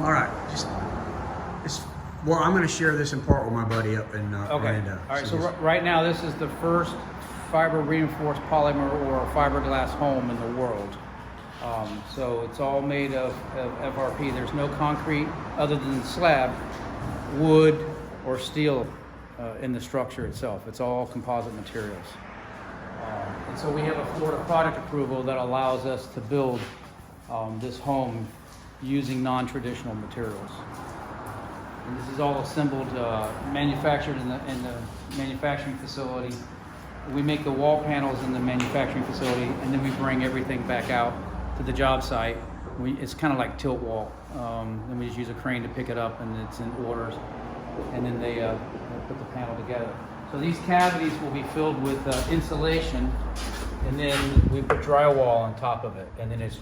All right, well, I'm going to share this in part with my buddy up in Orlando. All right. So right now, this is the first fiber reinforced polymer or fiberglass home in the world. So it's all made of FRP. There's no concrete other than the slab, wood, or steel in the structure itself. It's all composite materials. And so we have a Florida product approval that allows us to build this home using non-traditional materials. And this is all assembled, manufactured in the manufacturing facility. We make the wall panels in the manufacturing facility, and then we bring everything back out to the job site. It's kind of like tilt wall. Then we just use a crane to pick it up, and it's in orders. And then they put the panel together. So these cavities will be filled with insulation, and then we put drywall on top of it, and then it's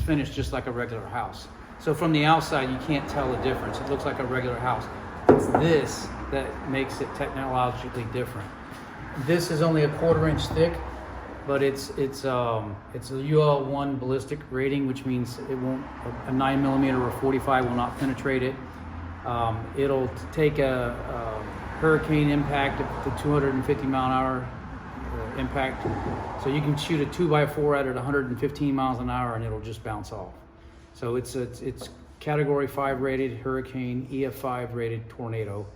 finished just like a regular house. So from the outside, you can't tell the difference. It looks like a regular house. It's this that makes it technologically different. This is only a 1/4 inch thick, but it's a UL1 ballistic rating, which means it won't, a 9mm or 45 will not penetrate it. It'll take a hurricane impact up to 250 mile an hour impact. So you can shoot a 2x4 at it 115 miles an hour and it'll just bounce off. So it's category 5 rated hurricane, EF5 rated tornado.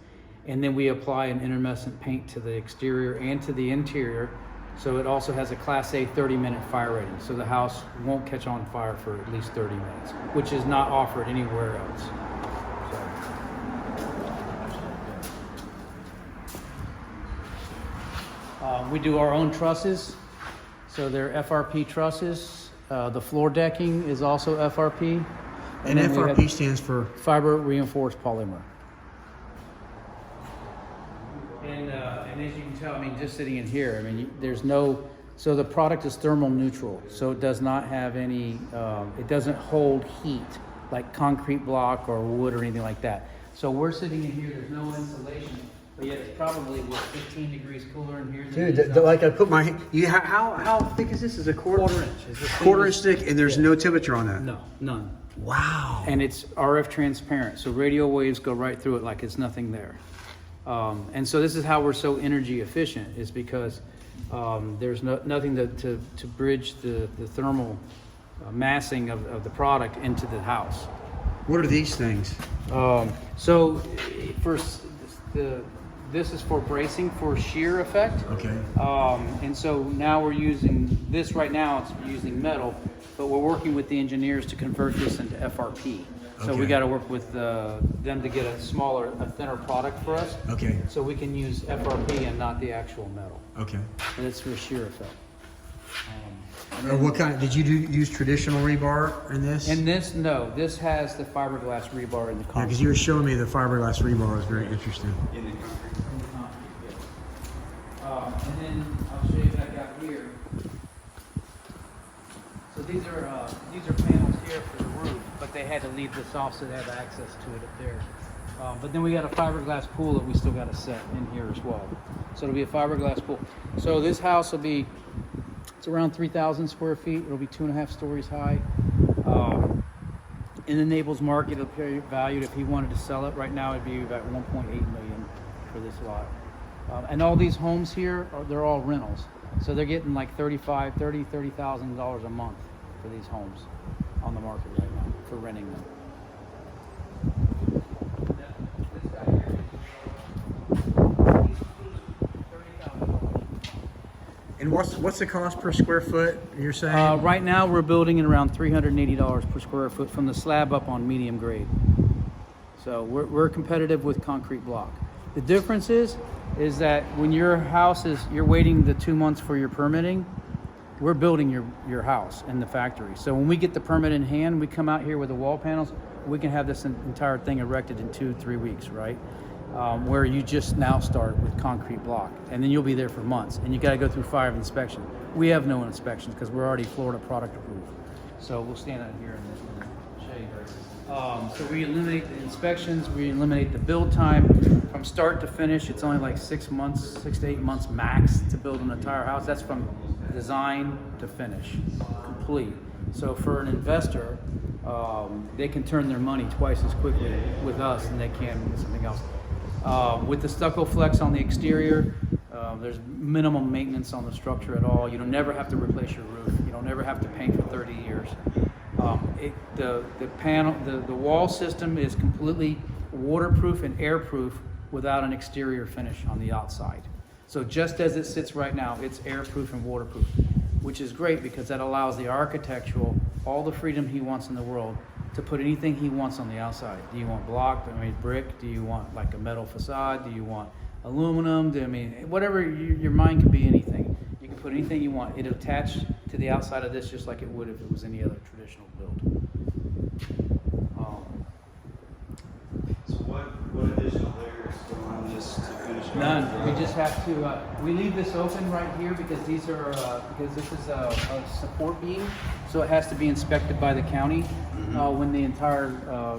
And then we apply an intermescent paint to the exterior and to the interior. So it also has a Class A 30-minute fire rating. So the house won't catch on fire for at least 30 minutes, which is not offered anywhere else. We do our own trusses. So they're FRP trusses. The floor decking is also FRP. And FRP stands for? Fiber reinforced polymer. And as you can tell, I mean, just sitting in here, I mean, there's no, so the product is thermal neutral. So it does not have any, it doesn't hold heat like concrete block or wood or anything like that. So we're sitting in here, there's no insulation, but yet it's probably, 15 degrees cooler in here. Dude, like I put my, how thick is this? Is it 1/4 inch? Is it 1/4 inch thick and there's no temperature on that? No, none. Wow. And it's RF transparent, so radio waves go right through it like it's nothing there. And so this is how we're so energy efficient, is because there's nothing to bridge the thermal massing of the product into the house. What are these things? So first, this is for bracing for shear effect. Okay. And so now we're using this right now, it's using metal, but we're working with the engineers to convert this into FRP. So we got to work with them to get a thinner product for us. Okay. So we can use FRP and not the actual metal. Okay. And it's for shear effect. What kind? Did you use traditional rebar in this? And this, no, this has the fiberglass rebar in the concrete. Because you were showing me the fiberglass rebar was very interesting. In the concrete. And then I'll show you back out here. So these are panels here for the roof, but they had to leave this off so they have access to it up there. But then we got a fiberglass pool that we still got to set in here as well. So it'll be a fiberglass pool. So this house will be, it's around 3,000 square feet. It'll be 2.5 stories high. In the Naples market, it'll be valued, if he wanted to sell it right now, it'd be about 1.8 million for this lot. And all these homes here, they're all rentals. So they're getting like $30,000 a month for these homes on the market right now for renting them. This guy here, And what's the cost per square foot, you're saying? right now we're building at around $380 per square foot from the slab up on medium grade. So we're competitive with concrete block. The difference is that when your house is, you're waiting the 2 months for your permitting, we're building your house in the factory. So when we get the permit in hand, we come out here with the wall panels, we can have this entire thing erected in 2-3 weeks, right? Where you just now start with concrete block, and then you'll be there for months, and you got to go through 5 inspections. We have no inspections because we're already Florida product approved. So we'll stand out here and show you. So we eliminate the inspections, we eliminate the build time from start to finish. It's only like 6 to 8 months max to build an entire house. That's from design to finish, complete. So for an investor, they can turn their money twice as quickly with us than they can with something else. With the stucco flex on the exterior, there's minimum maintenance on the structure at all. You don't never have to replace your roof. You don't never have to paint for 30 years. The wall system is completely waterproof and airproof without an exterior finish on the outside. So just as it sits right now, it's airproof and waterproof, which is great because that allows the architectural all the freedom he wants in the world to put anything he wants on the outside. Do you want block? Brick? Do you want like a metal facade? Do you want aluminum? Whatever your mind can be, anything. You can put anything you want. It'll attach to the outside of this just like it would if it was any other traditional build. So what additional layers go on this to finish it? None. We just have to. We leave this open right here because these are because this is a support beam, so it has to be inspected by the county when the entire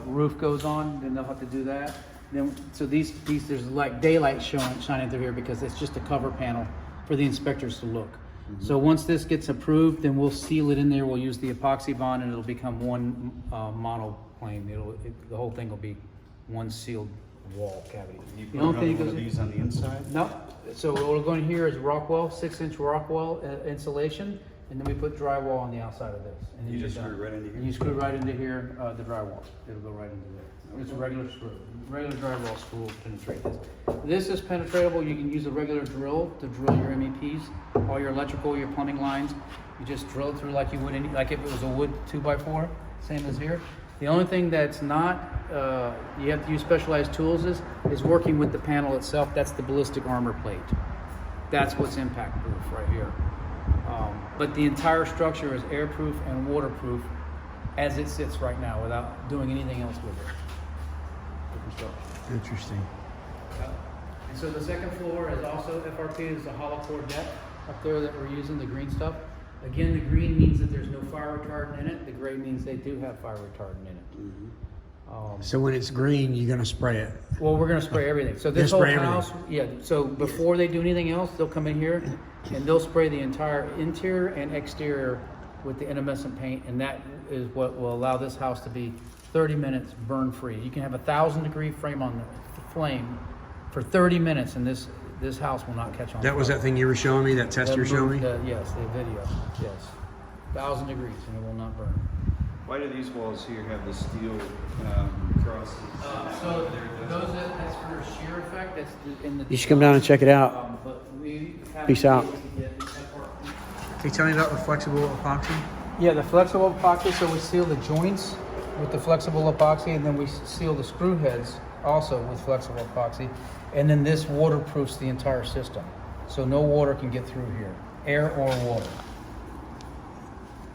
roof goes on. Then they'll have to do that. Then so these there's like daylight shining through here because it's just a cover panel for the inspectors to look. So once this gets approved, then we'll seal it in there. We'll use the epoxy bond, and it'll become one monoplane. The whole thing will be one sealed wall cavity. You The put only thing one goes of these on the inside? No. So what we're going here is Rockwell, 6-inch Rockwell insulation, and then we put drywall on the outside of this. And then You you're just done. screw right into here? And you screw right into here, the drywall. It'll go right into there. It's a regular screw. Regular drywall screw will penetrate this. This is penetratable. You can use a regular drill to drill your MEPs, all your electrical, your plumbing lines. You just drill it through like you would like if it was a wood 2x4, same as here. The only thing that's not, you have to use specialized tools is working with the panel itself. That's the ballistic armor plate. That's what's impact proof right here. But the entire structure is airproof and waterproof as it sits right now without doing anything else with it. Interesting. And so the second floor is also FRP, is a hollow core deck up there that we're using, the green stuff. Again, the green means that there's no fire retardant in it. The gray means they do have fire retardant in it. So when it's green, you're gonna spray it. Well, we're gonna spray everything. So this They'll whole spray house, yeah, so before they do anything else, they'll come in here and they'll spray the entire interior and exterior with the intumescent paint, and that is what will allow this house to be 30 minutes burn free. You can have a 1,000-degree flame on the flame for 30 minutes, and this house will not catch on. That was that thing you were showing me, that test you were showing me? Yes, the video. Yes, 1,000 degrees, and it will not burn. Why do these walls here have the steel crosses? So that's for shear effect. That's in the. You should come down and check it out. But we have Peace out. Can Can you tell me about the flexible epoxy? Yeah, the flexible epoxy. So we seal the joints with the flexible epoxy, and then we seal the screw heads also with flexible epoxy, and then this waterproofs the entire system, so no water can get through here, air or water.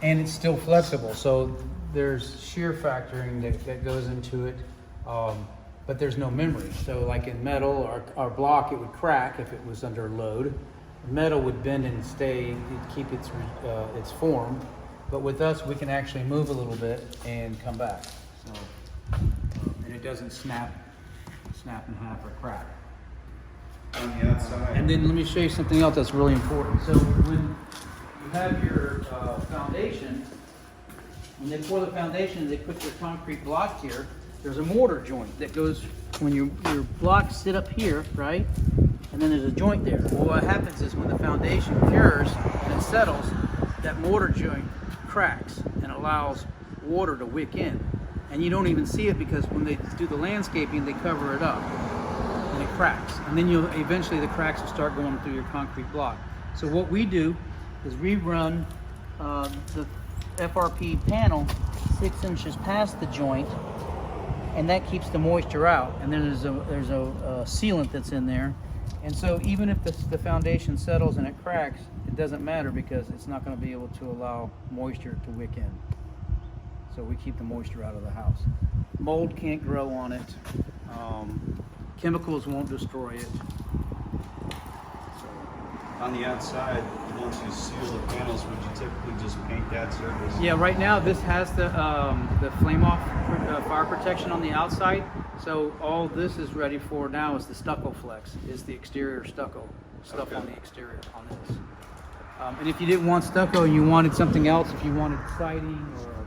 And it's still flexible, so there's shear factoring that goes into it, but there's no memory. So like in metal or block, it would crack if it was under load. Metal would bend and stay, it'd keep its form. But with us, we can actually move a little bit and come back. So, and it doesn't snap in half or crack. On the outside? And then let me show you something else that's really important. So when you have your foundation, when they pour the foundation, they put your concrete block here. There's a mortar joint that goes, when your blocks sit up here, right? And then there's a joint there. Well, what happens is when the foundation cures and it settles, that mortar joint cracks and allows water to wick in. And you don't even see it because when they do the landscaping, they cover it up and it cracks. And then eventually the cracks will start going through your concrete block. So what we do is we run the FRP panel 6 inches past the joint, and that keeps the moisture out. And then there's a sealant that's in there. And so even if the foundation settles and it cracks, it doesn't matter because it's not going to be able to allow moisture to wick in. So we keep the moisture out of the house. Mold can't grow on it. Chemicals won't destroy it. On the outside, once you seal the panels, would you typically just paint that surface? Yeah, right now this has the flame off fire protection on the outside. So all this is ready for now is the stucco flex, is the exterior stucco stuff Okay. on the exterior on this. And if you didn't want stucco and you wanted something else, if you wanted siding or